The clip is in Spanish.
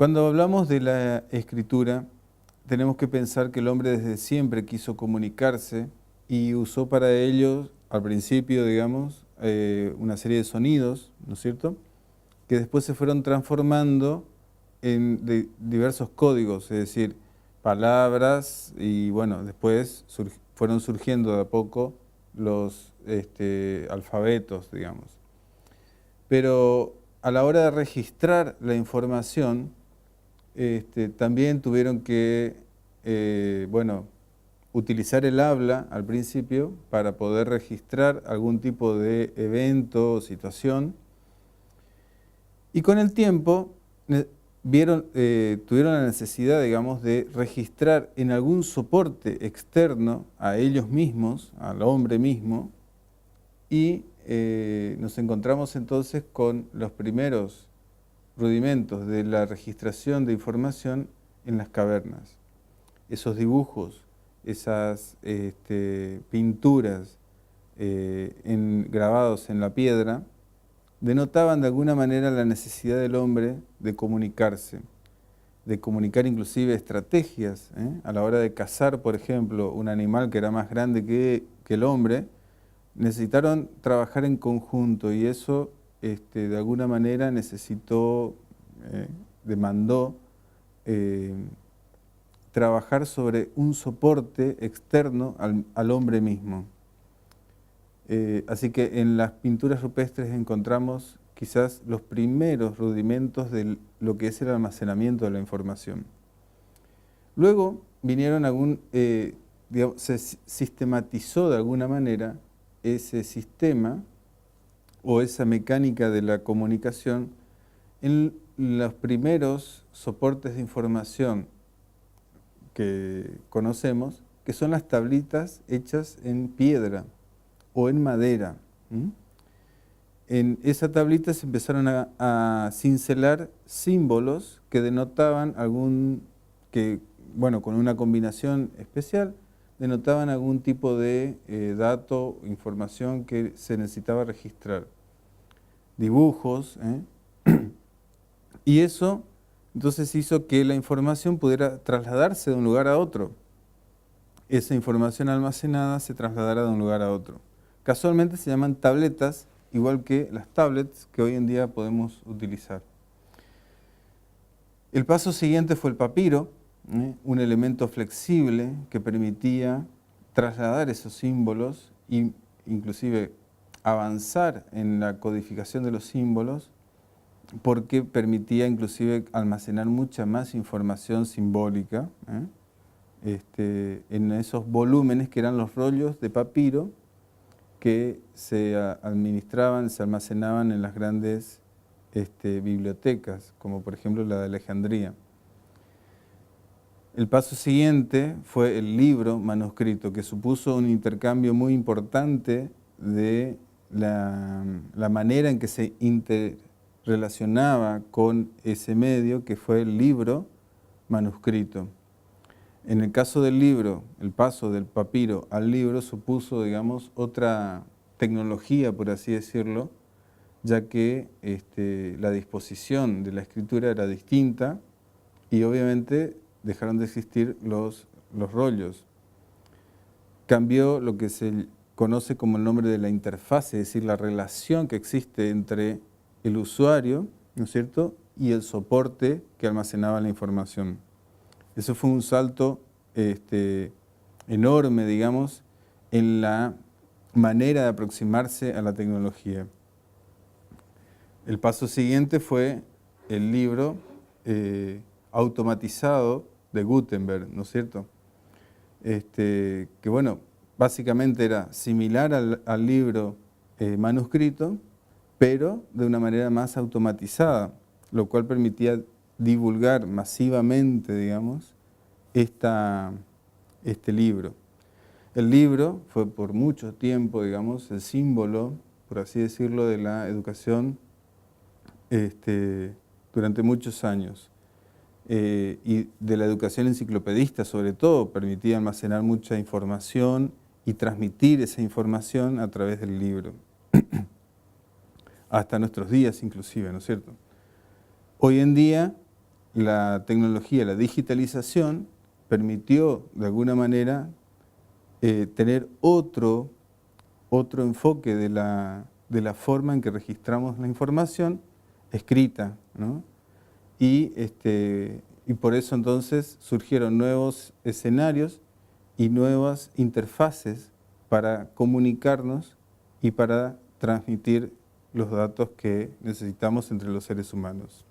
Cuando hablamos de la escritura, tenemos que pensar que el hombre desde siempre quiso comunicarse y usó para ello, al principio, digamos, una serie de sonidos, ¿no es cierto?, que después se fueron transformando en diversos códigos, es decir, palabras, y bueno, después fueron surgiendo de a poco los alfabetos, digamos. Pero a la hora de registrar la información, también tuvieron que, utilizar el habla al principio para poder registrar algún tipo de evento o situación. Y con el tiempo tuvieron la necesidad, digamos, de registrar en algún soporte externo a ellos mismos, al hombre mismo, y nos encontramos entonces con los primeros rudimentos de la registración de información en las cavernas. Esos dibujos, esas pinturas grabados en la piedra, denotaban de alguna manera la necesidad del hombre de comunicarse, de comunicar inclusive estrategias. A la hora de cazar, por ejemplo, un animal que era más grande que el hombre, necesitaron trabajar en conjunto y eso de alguna manera demandó trabajar sobre un soporte externo al hombre mismo. Así que en las pinturas rupestres encontramos quizás los primeros rudimentos de lo que es el almacenamiento de la información. Luego vinieron se sistematizó de alguna manera ese sistema o esa mecánica de la comunicación en los primeros soportes de información que conocemos, que son las tablitas hechas en piedra o en madera. En esa tablita se empezaron a cincelar símbolos que denotaban con una combinación especial, denotaban algún tipo de dato, información que se necesitaba registrar. Dibujos, y eso entonces hizo que la información pudiera trasladarse de un lugar a otro. Esa información almacenada se trasladara de un lugar a otro. Casualmente se llaman tabletas, igual que las tablets que hoy en día podemos utilizar. El paso siguiente fue el papiro, un elemento flexible que permitía trasladar esos símbolos e inclusive avanzar en la codificación de los símbolos porque permitía inclusive almacenar mucha más información simbólica en esos volúmenes que eran los rollos de papiro que se administraban, se almacenaban en las grandes bibliotecas, como por ejemplo la de Alejandría. El paso siguiente fue el libro manuscrito, que supuso un intercambio muy importante de la manera en que se interrelacionaba con ese medio, que fue el libro manuscrito. En el caso del libro, el paso del papiro al libro supuso, digamos, otra tecnología, por así decirlo, ya que la disposición de la escritura era distinta y obviamente dejaron de existir los rollos. Cambió lo que se conoce como el nombre de la interfaz, es decir, la relación que existe entre el usuario, ¿no es cierto?, y el soporte que almacenaba la información. Eso fue un salto enorme, digamos, en la manera de aproximarse a la tecnología. El paso siguiente fue el libro automatizado de Gutenberg, ¿no es cierto? Que bueno, básicamente era similar al libro manuscrito, pero de una manera más automatizada, lo cual permitía divulgar masivamente, digamos, este libro. El libro fue por mucho tiempo, digamos, el símbolo, por así decirlo, de la educación durante muchos años. Y de la educación enciclopedista, sobre todo, permitía almacenar mucha información y transmitir esa información a través del libro. Hasta nuestros días inclusive, ¿no es cierto? Hoy en día la tecnología, la digitalización, permitió de alguna manera tener otro enfoque de la forma en que registramos la información escrita, ¿no? Y por eso entonces surgieron nuevos escenarios y nuevas interfaces para comunicarnos y para transmitir los datos que necesitamos entre los seres humanos.